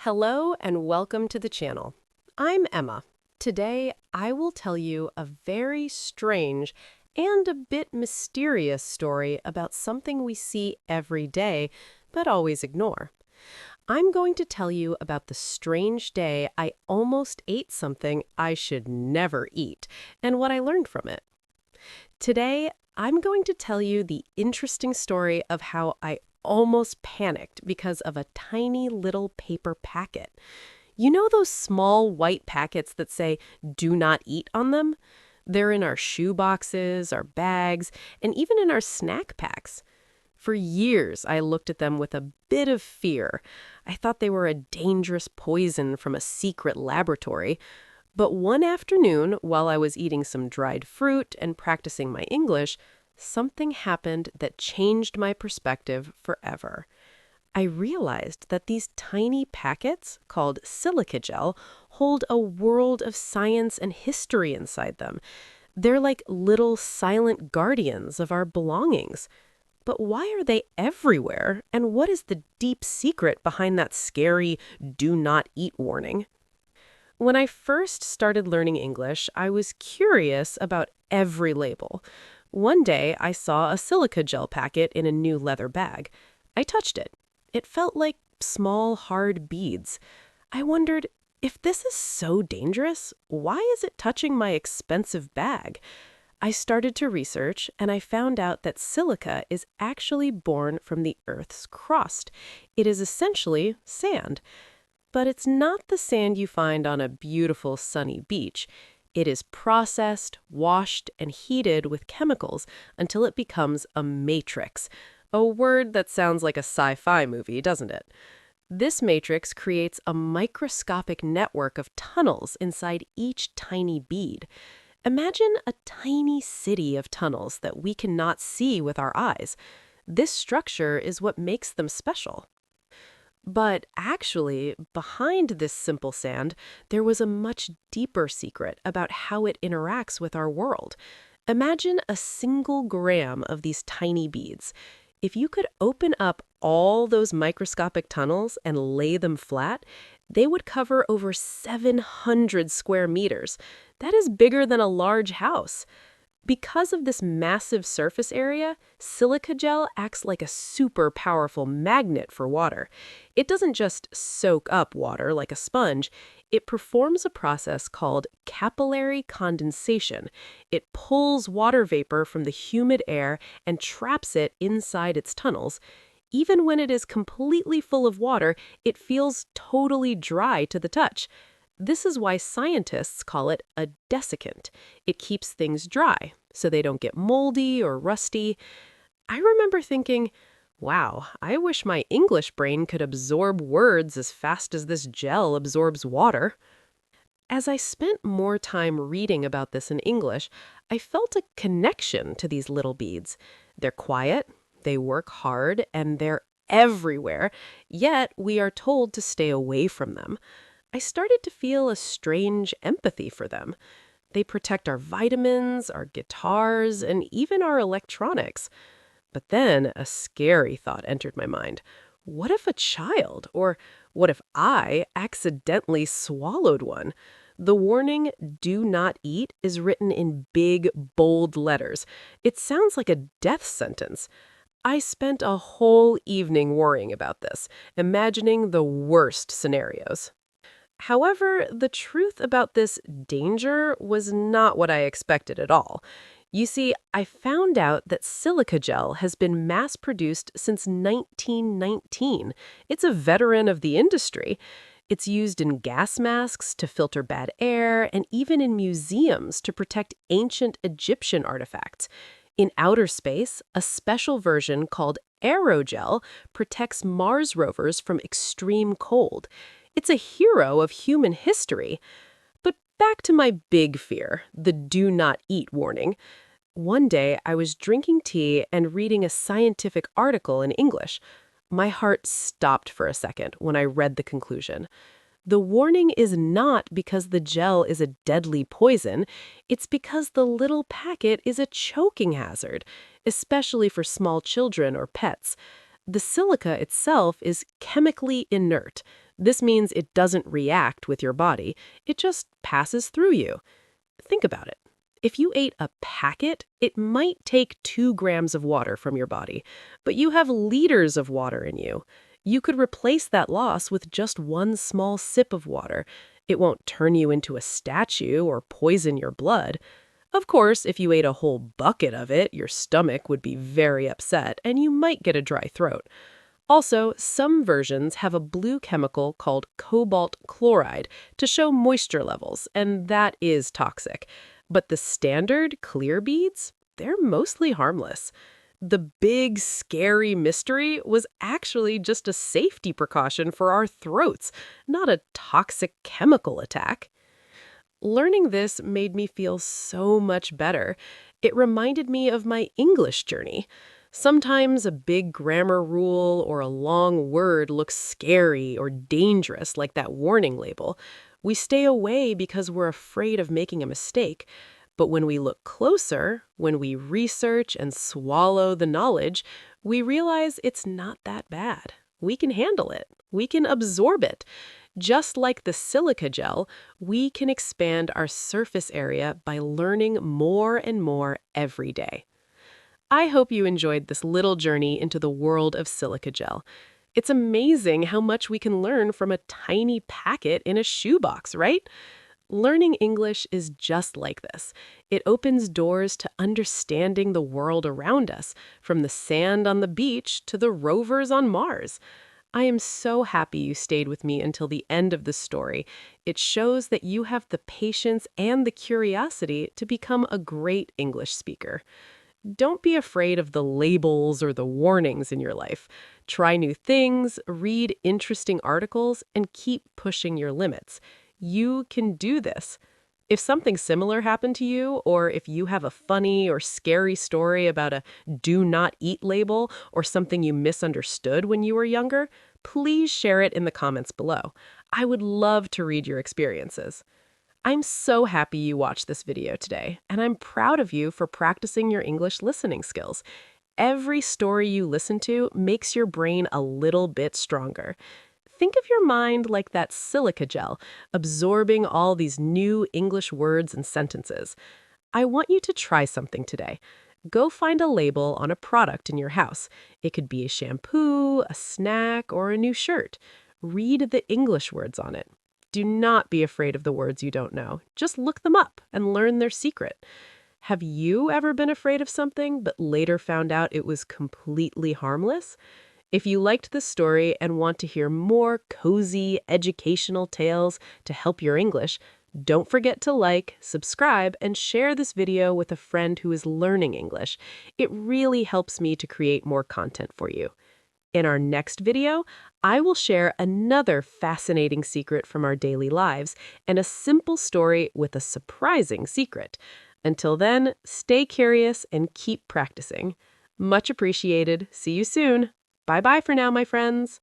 Hello and welcome to the channel. I'm Emma. Today, I will tell you a very strange and a bit mysterious story about something we see every day, but always ignore. I'm going to tell you about the strange day I almost ate something I should never eat, and what I learned from it. Today, I'm going to tell you the interesting story of how I almost panicked because of a tiny little paper packet. You know those small white packets that say, "Do not eat" on them? They're in our shoe boxes, our bags, and even in our snack packs. For years, I looked at them with a bit of fear. I thought they were a dangerous poison from a secret laboratory. But one afternoon, while I was eating some dried fruit and practicing my English, something happened that changed my perspective forever. I realized that these tiny packets, called silica gel, hold a world of science and history inside them. They're like little silent guardians of our belongings. But why are they everywhere? And what is the deep secret behind that scary "do not eat" warning? When I first started learning English, I was curious about every label. One day, I saw a silica gel packet in a new leather bag. I touched it. It felt like small, hard beads. I wondered, if this is so dangerous, why is it touching my expensive bag? I started to research, and I found out that silica is actually born from the Earth's crust. It is essentially sand. But it's not the sand you find on a beautiful sunny beach. It is processed, washed, and heated with chemicals until it becomes a matrix. A word that sounds like a sci-fi movie, doesn't it? This matrix creates a microscopic network of tunnels inside each tiny bead. Imagine a tiny city of tunnels that we cannot see with our eyes. This structure is what makes them special. But actually, behind this simple sand, there was a much deeper secret about how it interacts with our world. Imagine a single gram of these tiny beads. If you could open up all those microscopic tunnels and lay them flat, they would cover over 700 square meters. That is bigger than a large house. Because of this massive surface area, silica gel acts like a super powerful magnet for water. It doesn't just soak up water like a sponge, it performs a process called capillary condensation. It pulls water vapor from the humid air and traps it inside its tunnels. Even when it is completely full of water, it feels totally dry to the touch. This is why scientists call it a desiccant. It keeps things dry, so they don't get moldy or rusty. I remember thinking, wow, I wish my English brain could absorb words as fast as this gel absorbs water. As I spent more time reading about this in English, I felt a connection to these little beads. They're quiet, they work hard, and they're everywhere, yet we are told to stay away from them. I started to feel a strange empathy for them. They protect our vitamins, our guitars, and even our electronics. But then a scary thought entered my mind. What if a child, or what if I accidentally swallowed one? The warning, "Do not eat," is written in big, bold letters. It sounds like a death sentence. I spent a whole evening worrying about this, imagining the worst scenarios. However, the truth about this danger was not what I expected at all. You see, I found out that silica gel has been mass-produced since 1919. It's a veteran of the industry. It's used in gas masks to filter bad air, and even in museums to protect ancient Egyptian artifacts. In outer space, a special version called aerogel protects Mars rovers from extreme cold. It's a hero of human history. But back to my big fear, the "do not eat" warning. One day, I was drinking tea and reading a scientific article in English. My heart stopped for a second when I read the conclusion. The warning is not because the gel is a deadly poison, it's because the little packet is a choking hazard, especially for small children or pets. The silica itself is chemically inert, This means it doesn't react with your body, it just passes through you. Think about it. If you ate a packet, it might take 2 grams of water from your body, but you have liters of water in you. You could replace that loss with just one small sip of water. It won't turn you into a statue or poison your blood. Of course, if you ate a whole bucket of it, your stomach would be very upset and you might get a dry throat. Also, some versions have a blue chemical called cobalt chloride to show moisture levels, and that is toxic. But the standard clear beads, they're mostly harmless. The big, scary mystery was actually just a safety precaution for our throats, not a toxic chemical attack. Learning this made me feel so much better. It reminded me of my English journey. Sometimes a big grammar rule or a long word looks scary or dangerous, like that warning label. We stay away because we're afraid of making a mistake. But when we look closer, when we research and swallow the knowledge, we realize it's not that bad. We can handle it. We can absorb it. Just like the silica gel, we can expand our surface area by learning more and more every day. I hope you enjoyed this little journey into the world of silica gel. It's amazing how much we can learn from a tiny packet in a shoebox, right? Learning English is just like this. It opens doors to understanding the world around us, from the sand on the beach to the rovers on Mars. I am so happy you stayed with me until the end of the story. It shows that you have the patience and the curiosity to become a great English speaker. Don't be afraid of the labels or the warnings in your life. Try new things, read interesting articles, and keep pushing your limits. You can do this. If something similar happened to you, or if you have a funny or scary story about a do not eat label or something you misunderstood when you were younger, please share it in the comments below. I would love to read your experiences. I'm so happy you watched this video today, and I'm proud of you for practicing your English listening skills. Every story you listen to makes your brain a little bit stronger. Think of your mind like that silica gel, absorbing all these new English words and sentences. I want you to try something today. Go find a label on a product in your house. It could be a shampoo, a snack, or a new shirt. Read the English words on it. Do not be afraid of the words you don't know. Just look them up and learn their secret. Have you ever been afraid of something but later found out it was completely harmless? If you liked this story and want to hear more cozy, educational tales to help your English, don't forget to like, subscribe, and share this video with a friend who is learning English. It really helps me to create more content for you. In our next video, I will share another fascinating secret from our daily lives and a simple story with a surprising secret. Until then, stay curious and keep practicing. Much appreciated. See you soon. Bye-bye for now, my friends.